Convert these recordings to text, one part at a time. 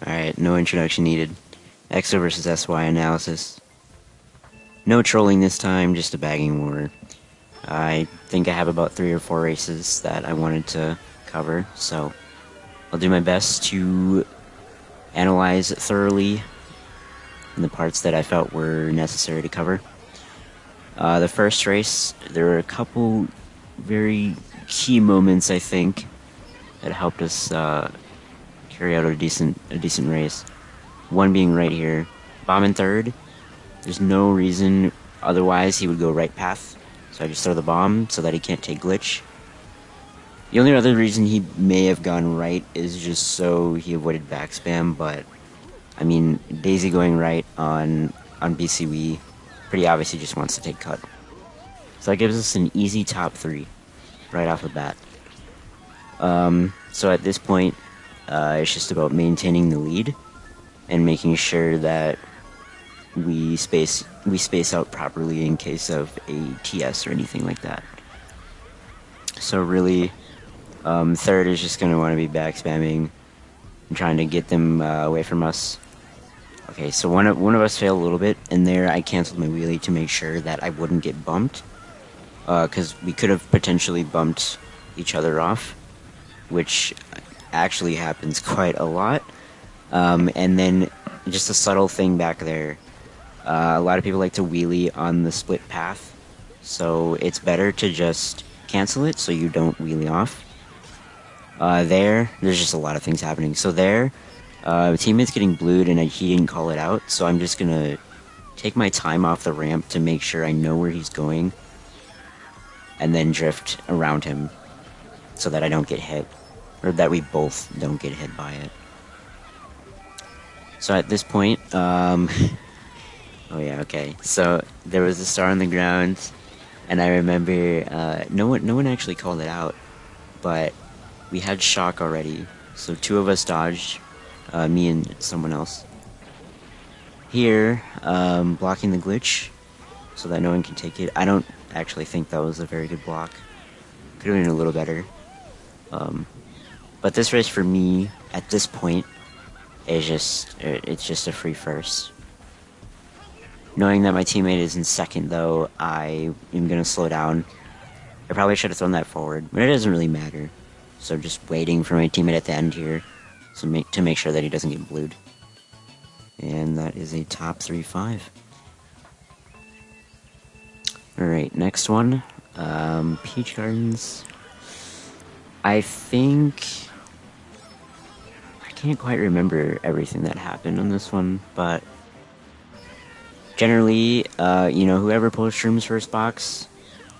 Alright, no introduction needed. EXO versus SY analysis. No trolling this time, just a bagging war. I think I have about 3 or 4 races that I wanted to cover, so I'll do my best to analyze thoroughly the parts that I felt were necessary to cover. The first race, there were a couple very key moments, I think, that helped us carry out a decent race. One being right here, bomb in third. There's no reason otherwise he would go right path, so I just throw the bomb so that he can't take glitch. The only other reason he may have gone right is just so he avoided back spam, but I mean, Daisy going right on BCW, pretty obvious he just wants to take cut. So that gives us an easy top 3 right off the bat. So at this point, it's just about maintaining the lead and making sure that we space out properly in case of a TS or anything like that. So really, third is just going to want to be back spamming and trying to get them away from us. Okay, so one of us failed a little bit, and there I canceled my wheelie to make sure that I wouldn't get bumped, because we could have potentially bumped each other off, which actually happens quite a lot. And then just a subtle thing back there. A lot of people like to wheelie on the split path, so it's better to just cancel it so you don't wheelie off. There's just a lot of things happening. So teammate's getting blued and he didn't call it out, so I'm just gonna take my time off the ramp to make sure I know where he's going, and then drift around him so that I don't get hit, or that we both don't get hit by it. So at this point, oh yeah, okay. So there was a star on the ground, and I remember no one actually called it out, but we had shock already. So 2 of us dodged, me and someone else. Here, blocking the glitch so that no one can take it. I don't actually think that was a very good block. Could have been a little better. But this race for me at this point is it's just a free first. Knowing that my teammate is in second, though, I am gonna slow down. I probably should have thrown that forward, but it doesn't really matter. So just waiting for my teammate at the end here, to make sure that he doesn't get blued. And that is a top 3-5. Alright, next one. Peach Gardens. I think I can't quite remember everything that happened on this one, but generally, whoever pulls Shroom's first box,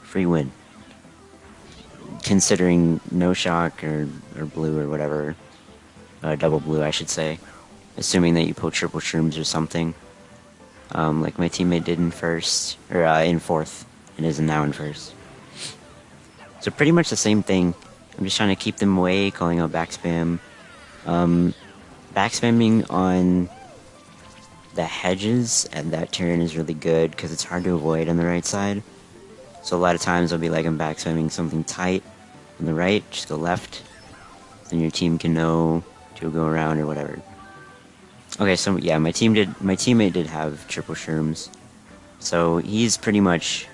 free win. Considering no shock or blue or whatever, double blue I should say, assuming that you pull triple Shrooms or something, like my teammate did in first, or in fourth, and is now in first. So pretty much the same thing. I'm just trying to keep them away, calling out back spam. Back spamming on the hedges and that turn is really good because it's hard to avoid on the right side. So a lot of times I'll be like, I'm back spamming something tight on the right, just go left, then your team can know to go around or whatever. Okay, so yeah, my teammate did have triple Shrooms, so he's pretty much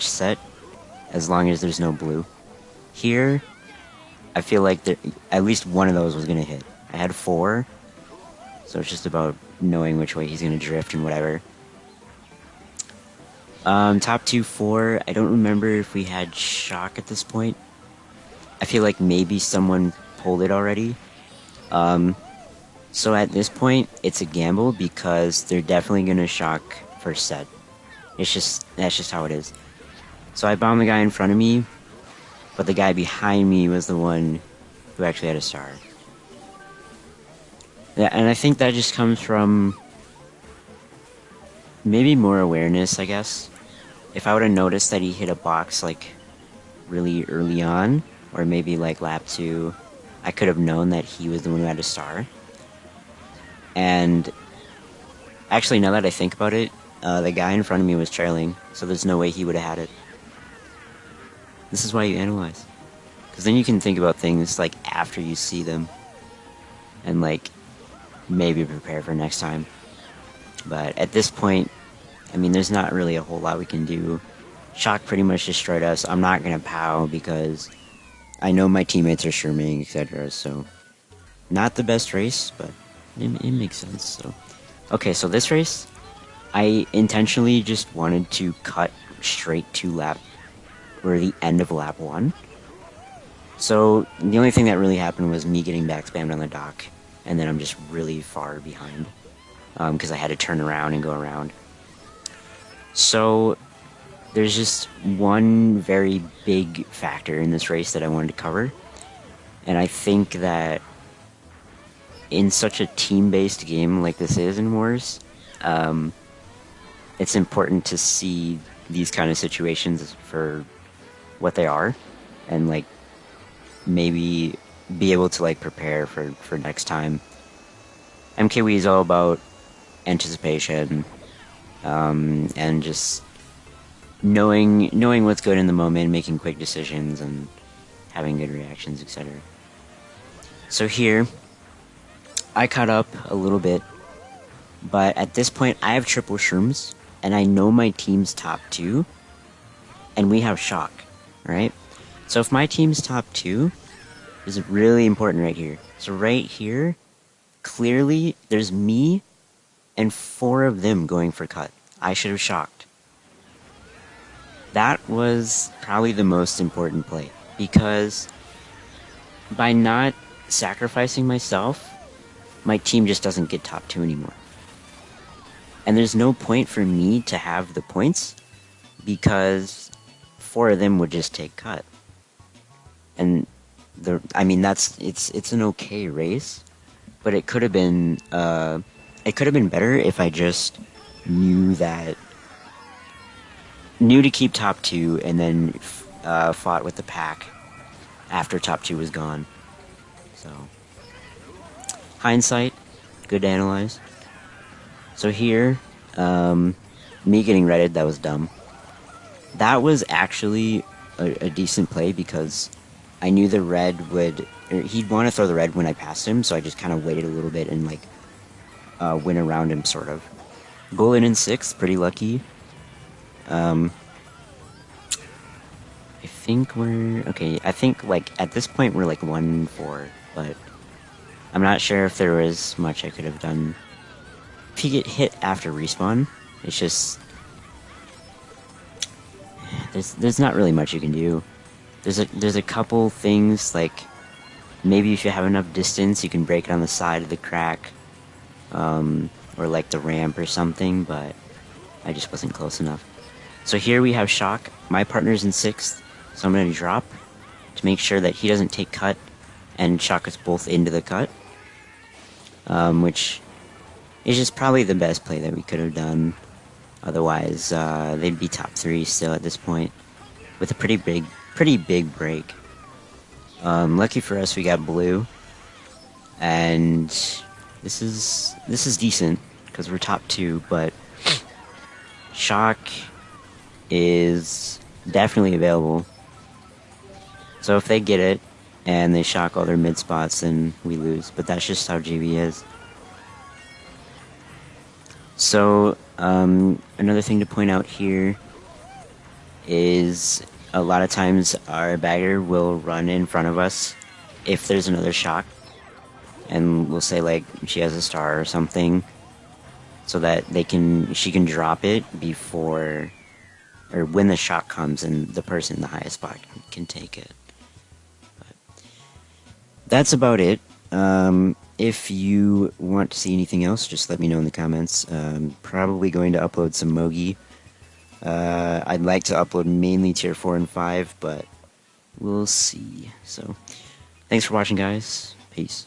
set as long as there's no blue. Here, I feel like at least one of those was gonna hit. I had 4, so it's just about knowing which way he's gonna drift and whatever. Top 2, 4, I don't remember if we had shock at this point. I feel like maybe someone pulled it already. So at this point, it's a gamble because they're definitely gonna shock first set. That's just how it is. So I bombed the guy in front of me, but the guy behind me was the one who actually had a star. Yeah, and I think that just comes from maybe more awareness, I guess. If I would have noticed that he hit a box like really early on, or maybe like lap 2, I could have known that he was the one who had a star. And actually, now that I think about it, the guy in front of me was trailing, so there's no way he would have had it. This is why you analyze. Because then you can think about things like after you see them. and like maybe prepare for next time. But at this point, I mean, there's not really a whole lot we can do. Shock pretty much destroyed us. I'm not gonna POW because I know my teammates are streaming, etc. So not the best race, but it makes sense. So okay, so this race, I intentionally just wanted to cut straight to the end of lap 1. So the only thing that really happened was me getting back spammed on the dock, and then I'm just really far behind because I had to turn around and go around. So there's just one very big factor in this race that I wanted to cover, and I think that in such a team-based game like this is in Wars, it's important to see these kind of situations for what they are, and like maybe be able to like prepare for next time. MKW is all about anticipation, and just knowing what's good in the moment, making quick decisions, and having good reactions, etc. So here, I caught up a little bit, but at this point I have triple shrooms, and I know my team's top 2, and we have shock, right? So if my team's top 2, is really important right here. So right here, clearly there's me and 4 of them going for cut. I should have shocked. That was probably the most important play, because by not sacrificing myself, my team just doesn't get top 2 anymore. And there's no point for me to have the points, because 4 of them would just take cut. And I mean, it's an okay race, but it could have been better if I just knew to keep top 2 and then fought with the pack after top 2 was gone. So hindsight, good to analyze. So here, me getting redded, that was dumb. That was actually a decent play, because I knew the red he'd want to throw the red when I passed him, so I just kind of waited a little bit and like went around him, sort of. Golden in 6th, pretty lucky. I think I think like at this point we're like 1-4, but I'm not sure if there was much I could have done. If you get hit after respawn, it's just there's not really much you can do. There's a couple things, like maybe if you have enough distance you can break it on the side of the crack, or like the ramp or something, but I just wasn't close enough. So here we have shock. My partner's in 6th, so I'm going to drop to make sure that he doesn't take cut and shock us both into the cut, which is just probably the best play that we could have done. Otherwise they'd be top 3 still at this point with a pretty big break. Lucky for us, we got blue, and this is decent because we're top 2, but shock is definitely available. So if they get it and they shock all their mid spots, then we lose. But that's just how GB is. So another thing to point out here is a lot of times our bagger will run in front of us if there's another shock, and we'll say like she has a star or something, so that she can drop it before or when the shock comes, and the person in the highest spot can take it. But that's about it. If you want to see anything else, just let me know in the comments. Probably going to upload some Mogi. I'd like to upload mainly tier 4 and 5, but we'll see. So, thanks for watching, guys. Peace.